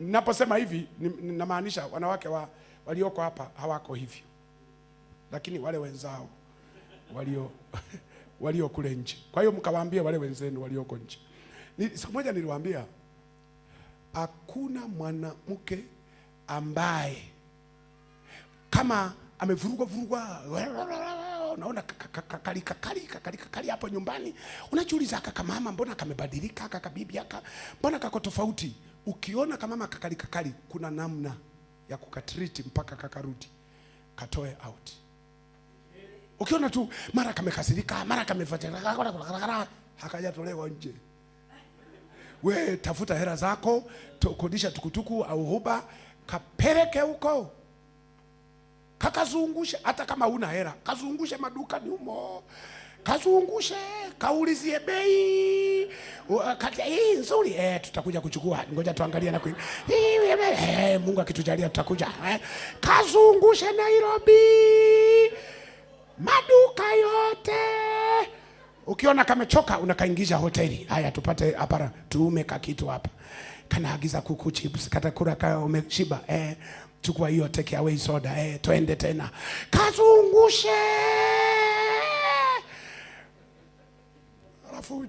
Ninaposema hivi ninamaanisha wanawake walioko hapa hawako hivyo, lakini wale wenzao walio kule nje. Kwa hiyo mkawaambie wale wenzenu walioko nje. Siku moja niliwaambia hakuna mwanamke ambaye kama amevurugwa unaona kali hapo nyumbani, unajiuliza kaka mama mbona kamebadilika, kaka bibi mbona kako tofauti. Ukiona kama mama kali, kuna namna ya kukatreat mpaka kakarudi, katoe out. Ukiona tu mara kamekasirika, mara kamefuata hakajatolewa nje, we tafuta hela zako, kodisha tukutuku au huba, kapeleke huko, kakazungushe. Hata kama una hela, kazungushe madukani humo, kazungushe, kaulizie bei, kati hii nzuri, tutakuja kuchukua, ngoja tuangalie na Mungu akitujalia tutakuja. Kazungushe Nairobi, maduka yote. Ukiona kamechoka unakaingiza hoteli. Haya tupate hapana, tuume kakitu hapa. Kanaagiza kuku chips, katakura kama umeshiba, chukua hiyo take away soda, twende tena. Kazungushe. Alafu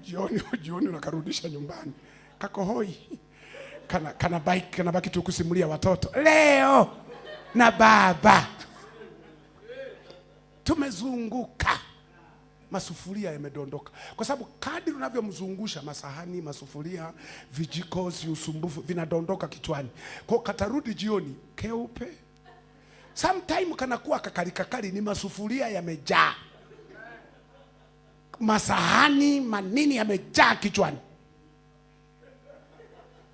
jioni unakarudisha nyumbani. Kakohoi. Kana baki tu kusimulia watoto. Leo na baba tumezunguka, masufuria yamedondoka. Kwa sababu kadri unavyomzungusha masahani, masufuria, vijiko, usumbufu vinadondoka kichwani. Kwa katarudi jioni keupe. Sometime kanakuwa kakali ni masufuria yamejaa, masahani manini yamejaa kichwani.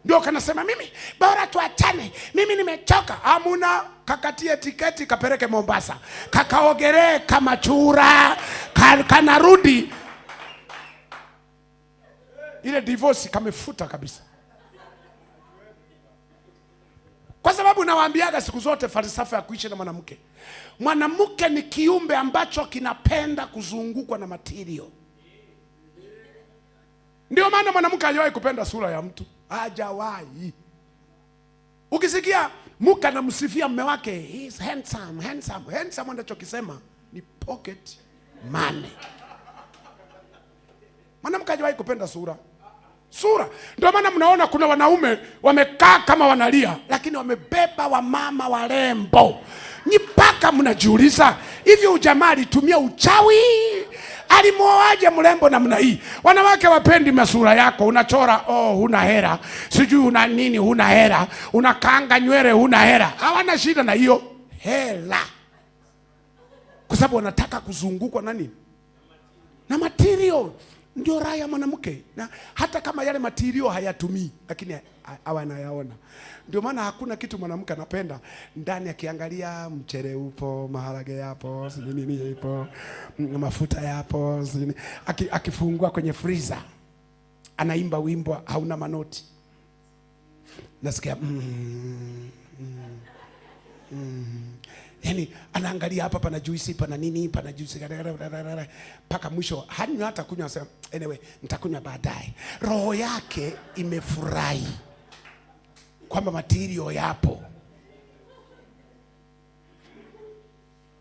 Ndio kanasema mimi bora tuachane, mimi nimechoka. Hamuna, kakatie tiketi kapeleke Mombasa, kakaogelee kama chura, kanarudi ile divorce kamefuta kabisa. Kwa sababu nawaambiaga siku zote falsafa ya kuishi na mwanamke. Mwanamke ni kiumbe ambacho kinapenda kuzungukwa na material. Ndio maana mwanamke hajawahi kupenda sura ya mtu. Hajawahi. Ukisikia mke anamsifia mume wake, he is handsome anachokisema ni pocket money. Mwanamke hajawahi kupenda sura. Ndio maana mnaona kuna wanaume wamekaa kama wanalia, lakini wamebeba wamama warembo. Mpaka mnajiuliza, hivi ujamaa alitumia uchawi? Alimuoaje mrembo namna hii? Wanawake wapendi masura yako, unachora huna hera, sijui una nini huna hera, unakaanga nywele huna hera. Hawana shida na hiyo hela, kwa sababu wanataka kuzungukwa na nini? Na material. Ndio raha ya mwanamke. Na hata kama yale material hayatumii, lakini hawanayaona. Ndio maana hakuna kitu mwanamke anapenda ndani akiangalia mchele upo, maharage yapo, nini ipo, mafuta yapo, akifungua kwenye freezer anaimba wimbo hauna manoti. Nasikia yani anaangalia hapa pana juice, pana nini, pana juice paka mwisho hanywa hata kunywa, sema anyway nitakunywa baadaye. Roho yake imefurahi kwamba material yapo.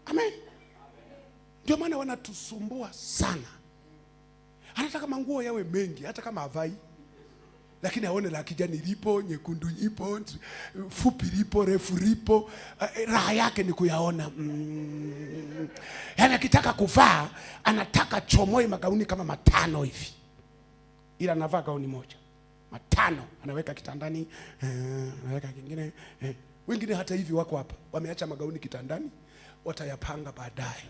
Amen. Ndio maana wanatusumbua sana. Anataka manguo yawe mengi, hata kama havai, lakini aone la kijani lipo, nyekundu ipo, fupi lipo, refu lipo. Raha yake ni kuyaona. Yaani akitaka kuvaa, anataka chomoe magauni kama 5 hivi. Ila anavaa gauni moja 5, anaweka kitandani, anaweka kingine. Wengine hata hivi wako hapa, wameacha magauni kitandani, watayapanga baadaye.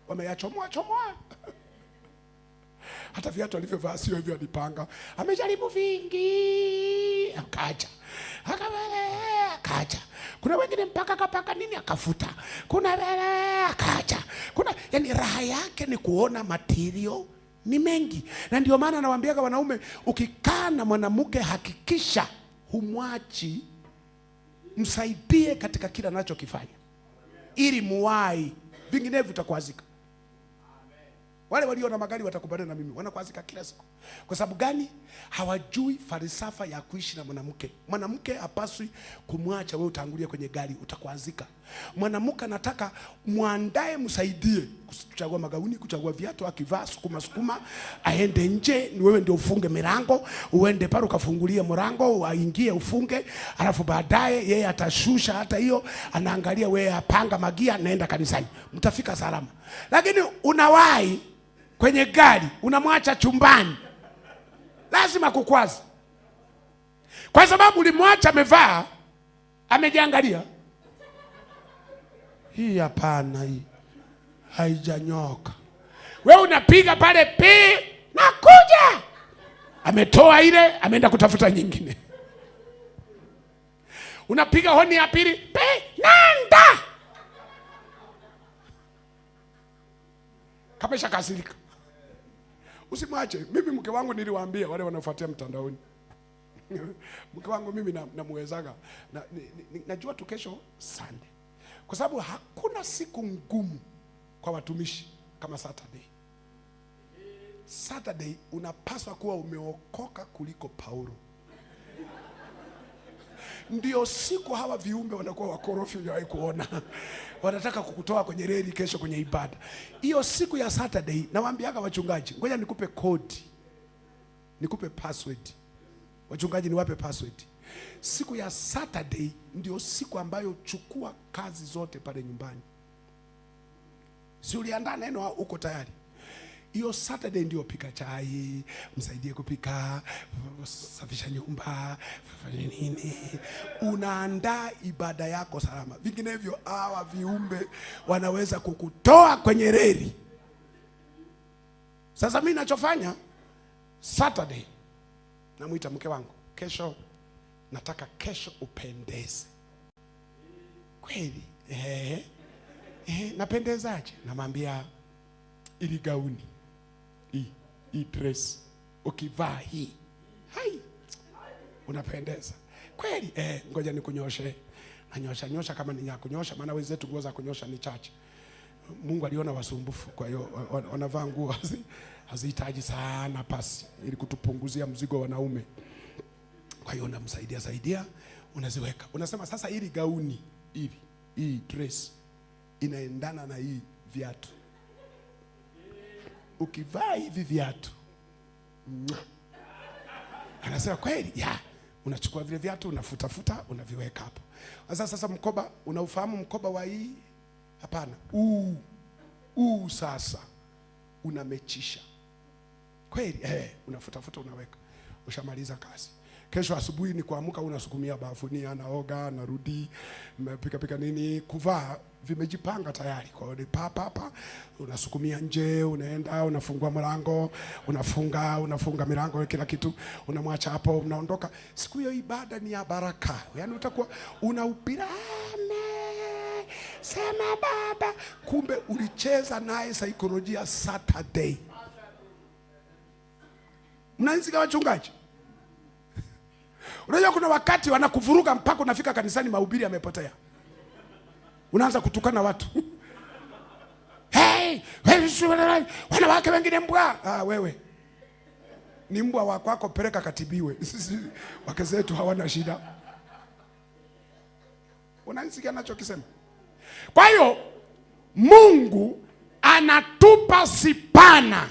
Wameyachomoa. Hata viatu alivyovaa sio hivyo alipanga. Amejaribu vingi, akaja. Kuna wengine mpaka kapaka nini akafuta. Kuna akaja. Yani raha yake ni kuona material ni mengi. Na ndio maana nawaambiaga wanaume, ukikaa na mwanamke hakikisha humwachi, msaidie katika kila anachokifanya, ili muwai, vinginevyo utakwazika. Wale walio na magari watakubaliana na mimi, wanakwazika kila siku. Kwa sababu gani? Hawajui falsafa ya kuishi na mwanamke. Mwanamke hapaswi kumwacha wewe utangulie kwenye gari, utakwazika. Mwanamke anataka muandae, msaidie kuchagua magauni, kuchagua viatu, akivaa sukuma aende nje, ni wewe ndio ufunge milango, uende pale ukafungulie mlango, aingie ufunge, alafu baadaye yeye atashusha hata hiyo, anaangalia wewe apanga magia, naenda kanisani. Mtafika salama. Lakini unawahi kwenye gari, unamwacha chumbani, lazima kukwaza. Kwa sababu ulimwacha amevaa, amejiangalia. Hii hapana, hii haijanyoka. Wewe unapiga pale nakuja. Ametoa ile, ameenda kutafuta nyingine. Unapiga honi ya pili, nanda. Kamesha kasirika. Usimwache. Mimi mke wangu niliwaambia wale wanaofuatia mtandaoni. Mke wangu mimi namuwezaga. Najua tu kesho Sunday. Kwa sababu hakuna siku ngumu kwa watumishi kama Saturday. Saturday unapaswa kuwa umeokoka kuliko Paulo. Ndio siku hawa viumbe wanakuwa wakorofi hujawahi kuona. Wanataka kukutoa kwenye reli kesho kwenye ibada. Hiyo siku ya Saturday nawaambiaga wachungaji, ngoja nikupe kodi. Nikupe password. Wachungaji niwape password. Siku ya Saturday ndio siku ambayo chukua kazi zote pale nyumbani. Si uliandaa neno uko tayari? Hiyo Saturday ndio pika chai, msaidie kupika, safisha nyumba, fanya nini. Unaandaa ibada yako salama. Vinginevyo hawa viumbe wanaweza kukutoa kwenye reli. Sasa mimi ninachofanya Saturday, namuita mke wangu, kesho nataka kesho upendeze. Kweli? Napendezaje? Namwambia ili gauni, hii dress ukivaa hii, hai, unapendeza. Kweli? Ngoja nikunyoshe. Nyosha kama ni ya kunyosha, maana wenzetu nguo za kunyosha ni chache. Mungu aliona wasumbufu, kwa hiyo wanavaa nguo hazihitaji sana pasi ili kutupunguzia mzigo wanaume. Kwa hiyo unamsaidia, unaziweka. Unasema sasa hili gauni, hii dress inaendana na hii viatu. Ukivaa hivi viatu, anasema kweli? Ya, unachukua vile viatu, unafuta, unaviweka hapo. Sasa mkoba, unaufahamu mkoba wa hii? Hapana. Sasa unamechisha. Kweli? Unafuta, unaweka. Ushamaliza kazi. Kesho asubuhi ni kuamka, unasukumia bafuni, anaoga, anarudi, pika nini, kuvaa vimejipanga tayari. Kwa hiyo papa unasukumia nje, unaenda, unafungua mlango, unafunga milango, kila kitu, unamwacha hapo, unaondoka. Siku hiyo ibada ni ya baraka. Yaani utakuwa unaupirame, sema baba, kumbe ulicheza naye saikolojia Saturday. Mnaanzika wachungaji? Unajua kuna wakati wanakuvuruga mpaka unafika kanisani mahubiri yamepotea. Unaanza kutukana watu. Hey, wanawake wengine mbwa. Wewe ni mbwa wako, peleka katibiwe. Sisi wake zetu hawana shida. Unanisikia ninachokisema? Kwa hiyo Mungu anatupa sipana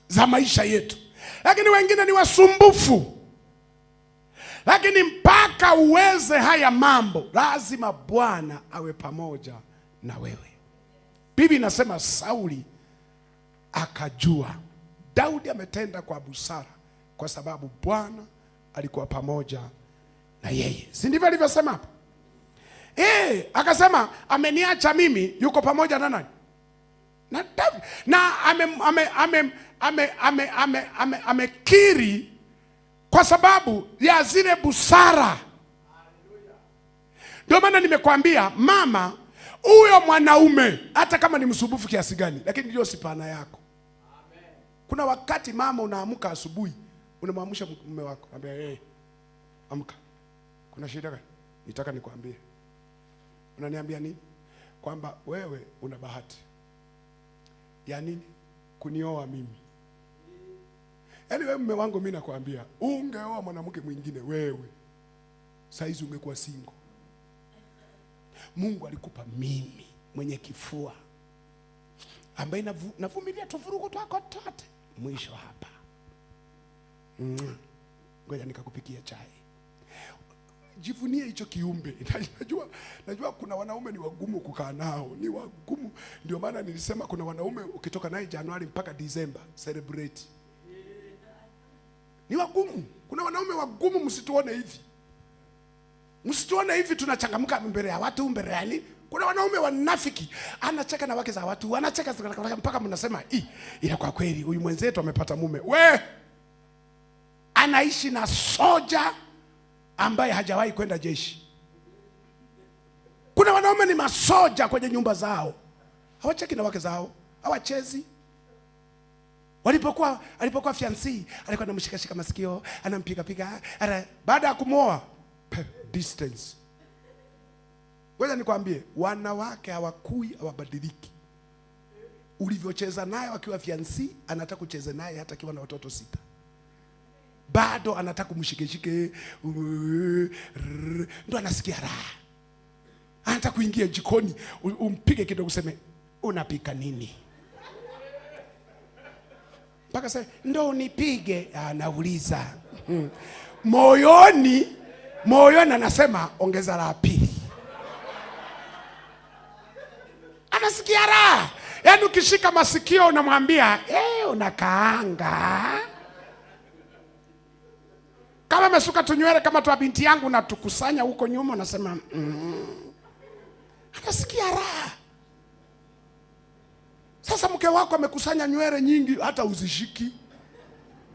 za maisha yetu. Lakini wengine ni wasumbufu. Lakini mpaka uweze haya mambo, lazima Bwana awe pamoja na wewe. Biblia inasema Sauli akajua Daudi ametenda kwa busara kwa sababu Bwana alikuwa pamoja na yeye. Si ndivyo alivyosema hapo? Akasema ameniacha mimi, yuko pamoja na nani? Na Daudi. Na amekiri kwa sababu ya zile busara. Ndio maana nimekwambia mama, huyo mwanaume hata kama ni msumbufu kiasi gani, lakini ndio sipana yako. Amen. Kuna wakati mama unaamka asubuhi, unamwamsha mume wako, anambia amka. Kuna shida gani? Nitaka nikwambie. Unaniambia nini? Kwamba wewe una bahati. Ya nini? kunioa mimi. Yaani wewe mume wangu, mimi nakwambia, ungeoa mwanamke mwingine wewe saizi ungekuwa single. Mungu alikupa mimi mwenye kifua ambaye navumilia tuvurugu twako tote. Mwisho hapa. Ngoja nikakupikia chai. Jivunie hicho kiumbe. Najua kuna wanaume ni wagumu kukaa nao, ni wagumu. Ndio maana nilisema kuna wanaume ukitoka naye Januari mpaka Disemba celebrate. Ni wagumu. Kuna wanaume wagumu, msituone hivi. Msituone hivi tunachangamka mbele ya watu, mbele ya kuna wanaume wanafiki. Anacheka na wake za watu, anacheka mpaka mnasema, ila kwa kweli huyu mwenzetu amepata mume." We, anaishi na soja ambaye hajawahi kwenda jeshi. Kuna wanaume ni masoja kwenye nyumba zao. Hawacheki na wake zao, hawachezi. Alipokuwa fiancé, alikuwa anamshikashika masikio, anampiga. Baada ya kumwoa, distance. Ngoja nikwambie, wanawake hawakui, hawabadiliki. Ulivyocheza naye akiwa fiancé, anataka kucheza naye hata akiwa na watoto 6. Bado anataka kumshikeshike, ndo anasikia raha. Anataka kuingia jikoni, umpige kidogo, useme, "Unapika nini?" Mpaka sasa ndo unipige, anauliza. Moyoni anasema ongeza la pili. Anasikia raha. Yaani ukishika masikio unamwambia, unakaanga. Kama mesuka tunywele kama twa binti yangu na tukusanya huko nyuma, unasema anasikia raha. Sasa mke wako amekusanya nywele nyingi hata uzishiki.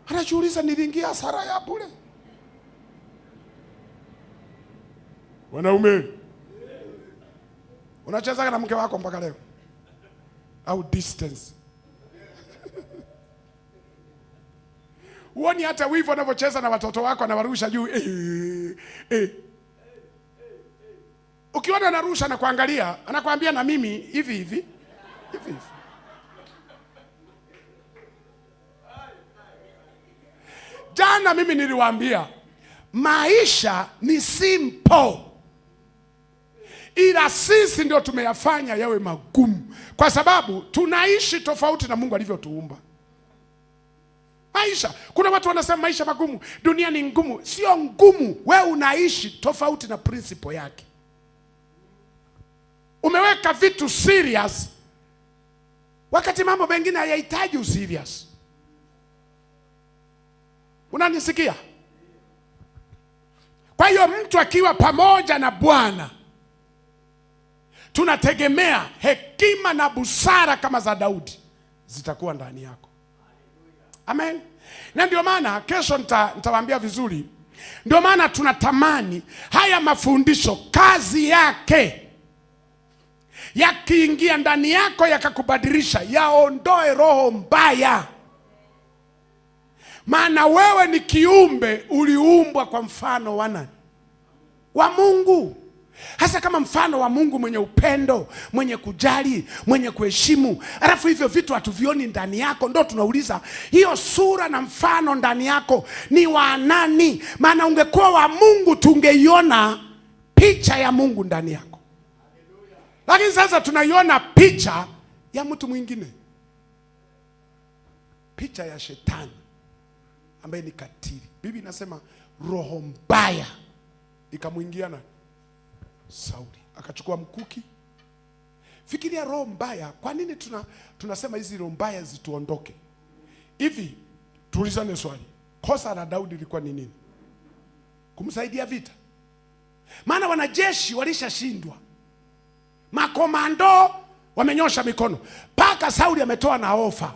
Anajiuliza, niliingia hasara ya bure. Wanaume, unacheza na mke wako mpaka leo au distance? Uoni hata wivu anavyocheza na watoto wako, anawarusha juu. Ukiona anarusha na kuangalia, anakuambia na mimi hivi. Jana mimi niliwaambia maisha ni simple, ila sisi ndio tumeyafanya yawe magumu, kwa sababu tunaishi tofauti na Mungu alivyotuumba. Maisha, kuna watu wanasema maisha magumu, dunia ni ngumu. Sio ngumu, wewe unaishi tofauti na principle yake. Umeweka vitu serious wakati mambo mengine hayahitaji userious. Unanisikia? Kwa hiyo mtu akiwa pamoja na Bwana, tunategemea hekima na busara kama za Daudi zitakuwa ndani yako. Amen. Na ndio maana kesho nitawaambia vizuri. Ndio maana tunatamani haya mafundisho, kazi yake yakiingia ndani yako yakakubadilisha, yaondoe roho mbaya. Maana wewe ni kiumbe uliumbwa kwa mfano wa nani? Wa Mungu. Hasa kama mfano wa Mungu, mwenye upendo, mwenye kujali, mwenye kuheshimu. Alafu hivyo vitu hatuvioni ndani yako, ndo tunauliza hiyo sura na mfano ndani yako ni wa nani? Maana ungekuwa wa Mungu tungeiona picha ya Mungu ndani yako. Lakini sasa tunaiona picha ya mtu mwingine, picha ya shetani ambaye ni katili. Biblia inasema roho mbaya ikamwingia na Sauli, akachukua mkuki. Fikiria roho mbaya. Kwa nini tunasema hizi roho mbaya zituondoke? Hivi tuulizane swali, kosa la Daudi lilikuwa ni nini? Kumsaidia vita? Maana wanajeshi walishashindwa, makomando wamenyosha mikono, paka Sauli ametoa na ofa.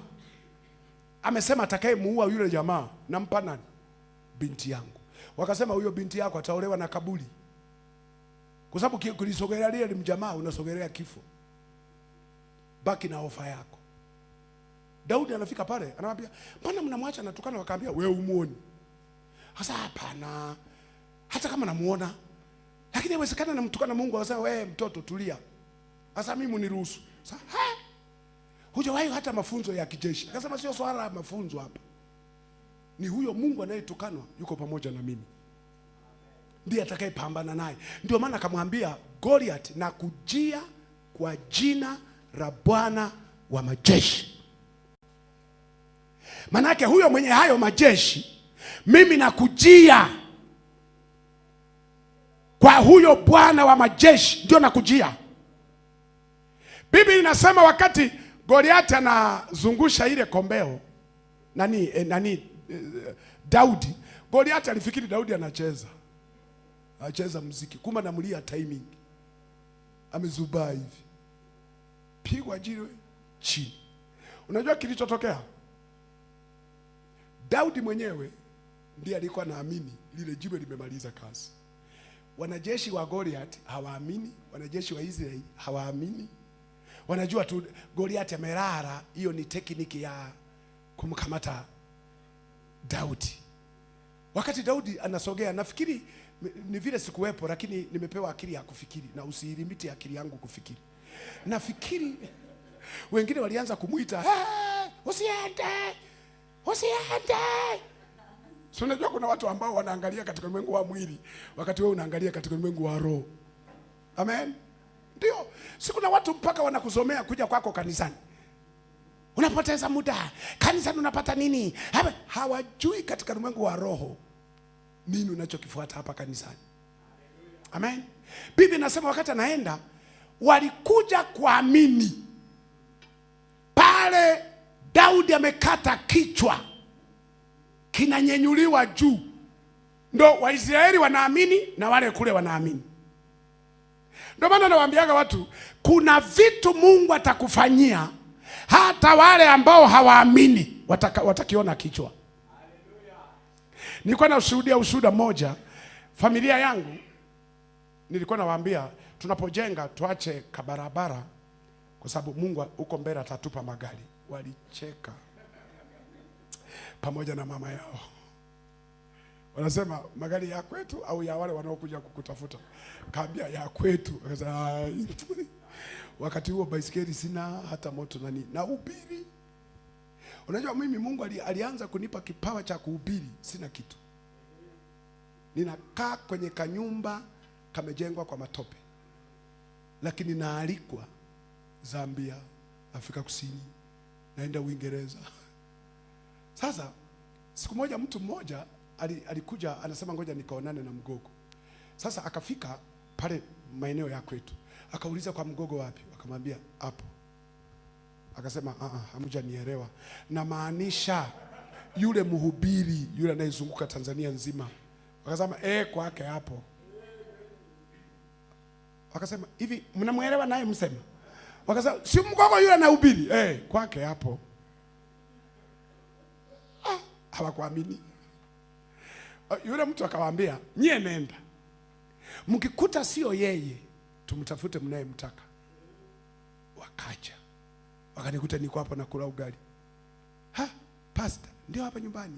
Amesema atakaye muua yule jamaa nampa nani? Binti yangu. Wakasema huyo binti yako ataolewa na kaburi, kwa sababu kulisogelea lile mjamaa unasogelea kifo. Baki na ofa yako. Daudi anafika pale, anamwambia, "Mbona mnamwacha anatukana?" Wakaambia, "Wewe umuoni." Sasa hapana, hata kama namuona, lakini inawezekana namtukana Mungu. Akasema, "Wewe mtoto tulia. Sasa mimi mniruhusu." Sasa hujawahi hata mafunzo ya kijeshi. Akasema sio swala la mafunzo hapa, ni huyo Mungu anayetukanwa yuko pamoja na mimi, ndiye atakayepambana naye. Ndio maana akamwambia Goliath, na kujia kwa jina la Bwana wa majeshi. Manake huyo mwenye hayo majeshi, mimi nakujia kwa huyo Bwana wa majeshi, ndio nakujia. Biblia inasema wakati Goliath anazungusha ile kombeo Daudi, Goliath alifikiri Daudi anacheza muziki, kumbe anamulia timing. Amezubaa hivi, pigwa jiwe chini. Unajua kilichotokea? Daudi mwenyewe ndiye alikuwa naamini lile jiwe limemaliza kazi. Wanajeshi wa Goliath hawaamini, wanajeshi wa Israeli hawaamini. Wanajua tu Goliath amelala, hiyo ni tekniki ya kumkamata Daudi. Wakati Daudi anasogea, nafikiri ni vile sikuwepo, lakini nimepewa akili ya kufikiri, na usiilimiti akili yangu kufikiri. Nafikiri wengine walianza kumuita, usiende. So unajua kuna watu ambao wanaangalia katika ulimwengu wa mwili wakati wewe unaangalia katika ulimwengu wa roho. Amen. Ndio, si kuna watu mpaka wanakuzomea kuja kwako kanisani. Unapoteza muda. Kanisani unapata nini? Hawajui katika ulimwengu wa roho nini unachokifuata hapa kanisani. Amen. Biblia inasema wakati anaenda walikuja kuamini. Pale Daudi amekata kichwa, kinanyenyuliwa juu, ndo Waisraeli wanaamini na wale kule wanaamini. Ndio maana nawaambiaga watu, kuna vitu Mungu atakufanyia hata wale ambao hawaamini watakiona kichwa. Nilikuwa na ushuhuda mmoja, familia yangu nilikuwa nawaambia tunapojenga tuache kabarabara kwa sababu Mungu huko mbele atatupa magari. Walicheka pamoja na mama yao. Wanasema magari ya kwetu au ya wale wanaokuja kukutafuta? Kaambia ya kwetu. Akasema wakati huo baisikeli sina hata moto na ubiri. Unajua mimi Mungu alianza kunipa kipawa cha kuhubiri, sina kitu. Ninakaa kwenye kanyumba kamejengwa kwa matope, lakini naalikwa Zambia, Afrika Kusini, naenda Uingereza. Sasa siku moja mtu mmoja alikuja anasema ngoja nikaonane na Mgogo. Sasa akafika pale maeneo ya kwetu, akauliza kwa Mgogo wapi? Akamwambia hapo. Akasema hamjanielewa, na maanisha yule mhubiri yule anayezunguka Tanzania nzima. Akasema kwake hapo. Akasema hivi mnamuelewa naye msema? Wakasema si Mgogo yule anahubiri? Kwake hapo. Hawakuamini. Yule mtu akawaambia nyie nenda, mkikuta sio yeye tumtafute mnayemtaka. Wakaja wakanikuta niko hapo na kula ugali. Pastor ndio hapa nyumbani?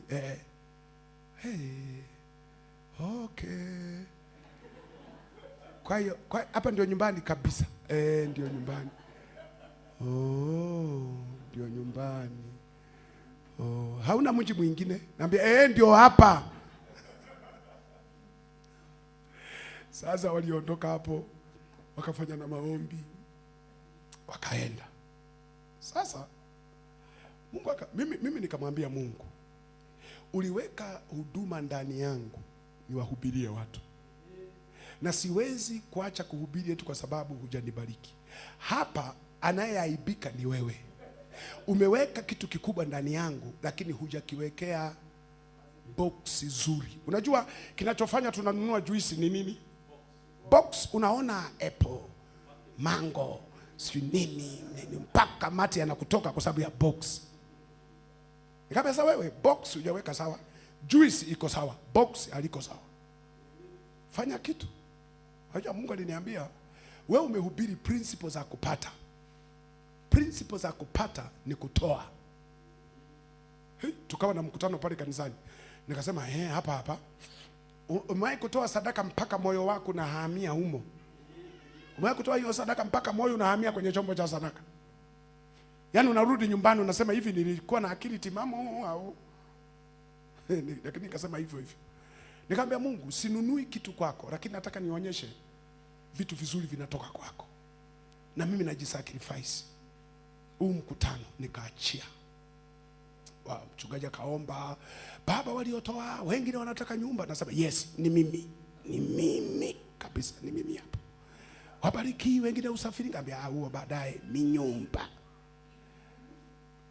Okay. Kwa hiyo hapa ndio nyumbani kabisa? Ndio nyumbani. Ndio nyumbani. Hauna mji mwingine? Naambia ndio hapa. Sasa waliondoka hapo wakafanya na maombi wakaenda. Sasa Mungu mimi nikamwambia Mungu, uliweka huduma ndani yangu niwahubirie watu, na siwezi kuacha kuhubiri eti kwa sababu hujanibariki. Hapa anayeaibika ni wewe. Umeweka kitu kikubwa ndani yangu lakini hujakiwekea box zuri. Unajua kinachofanya tunanunua juisi ni nini? Box. Unaona apple, mango, si nini mpaka mate yanakutoka kwa sababu ya box. Nikapesa wewe box hujaweka sawa. Juice iko sawa, box haliko sawa. Fanya kitu. Unajua Mungu aliniambia wewe umehubiri principles za kupata. Principles za kupata ni kutoa. Tukawa na mkutano pale kanisani. Nikasema hapa. Umewahi kutoa sadaka mpaka moyo wako unahamia humo? Umewahi kutoa hiyo sadaka mpaka moyo unahamia kwenye chombo cha sadaka? Yaani unarudi nyumbani unasema hivi, nilikuwa na akili timamu au lakini nikasema hivyo hivyo. Nikamwambia Mungu, sinunui kitu kwako, lakini nataka nionyeshe vitu vizuri vinatoka kwako. Na mimi najisacrifice. Huu mkutano nikaachia. Mchungaji akaomba, baba waliotoa wengine wanataka nyumba. Nasema yes, ni mimi. Ni mimi kabisa, ni mimi hapo. Wabariki wengine usafiri, ngambia huo baadaye, ni nyumba.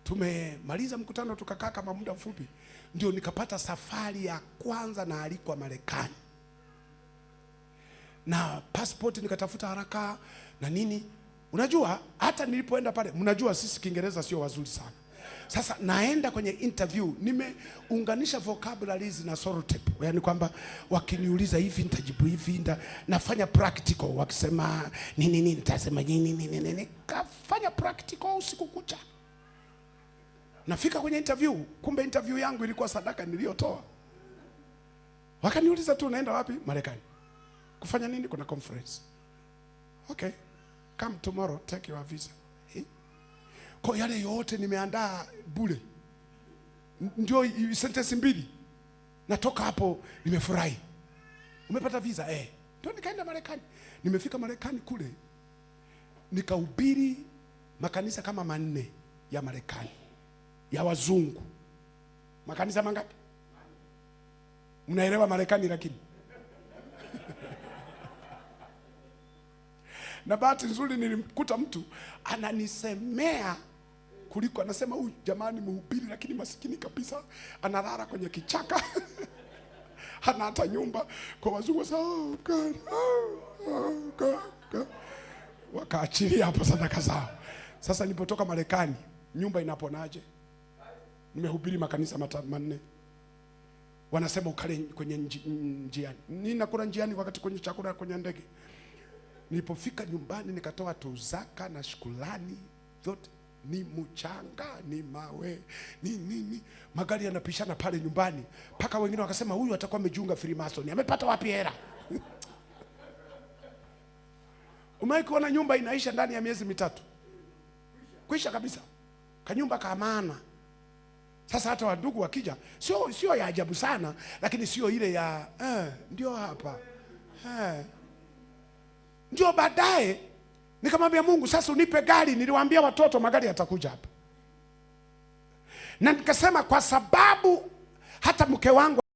Tumemaliza mkutano tukakaa kama muda mfupi, ndio nikapata safari ya kwanza na alikwa Marekani. Na passport nikatafuta haraka na nini. Unajua hata nilipoenda pale, mnajua sisi Kiingereza sio wazuri sana. Sasa naenda kwenye interview, nimeunganisha vocabularies na sorotape. Yaani kwamba wakiniuliza hivi nitajibu hivi, nafanya practical, wakisema nini nitasema nini, kafanya practical usiku kucha. Nafika kwenye interview, kumbe interview yangu ilikuwa sadaka niliyotoa. Wakaniuliza tu, unaenda wapi? Marekani. Kufanya nini? Kuna conference. Okay. Come tomorrow, take your visa. Kwa yale yote nimeandaa bure. Ndio sentence mbili. Natoka hapo nimefurahi. Umepata visa? Ndio nikaenda Marekani. Nimefika Marekani kule, nikahubiri makanisa kama 4 ya Marekani ya wazungu. Makanisa mangapi? Mnaelewa Marekani lakini. Na bahati nzuri nilimkuta mtu ananisemea kuliko, anasema huyu jamani mhubiri lakini masikini kabisa, analala kwenye kichaka. Hana hata nyumba. Kwa wazungu sasa wakaachilia hapo sadaka zao. Sasa nilipotoka Marekani, nyumba inaponaje? Nimehubiri makanisa 4. Wanasema ukale kwenye njiani. Nini nakula njiani wakati kwenye chakula kwenye ndege? Nilipofika nyumbani nikatoa tuzaka na shukrani zote. Ni mchanga, ni mawe, ni magari yanapishana pale nyumbani. Paka wengine wakasema huyu atakuwa amejiunga Freemason. Amepata wapi hela? Umewahi kuona nyumba inaisha ndani ya miezi 3? Kuisha kabisa. Kanyumba kaamana. Sasa hata wandugu wakija, sio ya ajabu sana, lakini sio ile ya ndio hapa. Ndio baadaye nikamwambia Mungu, sasa unipe gari. Niliwaambia watoto magari yatakuja hapa. Na nikasema kwa sababu hata mke wangu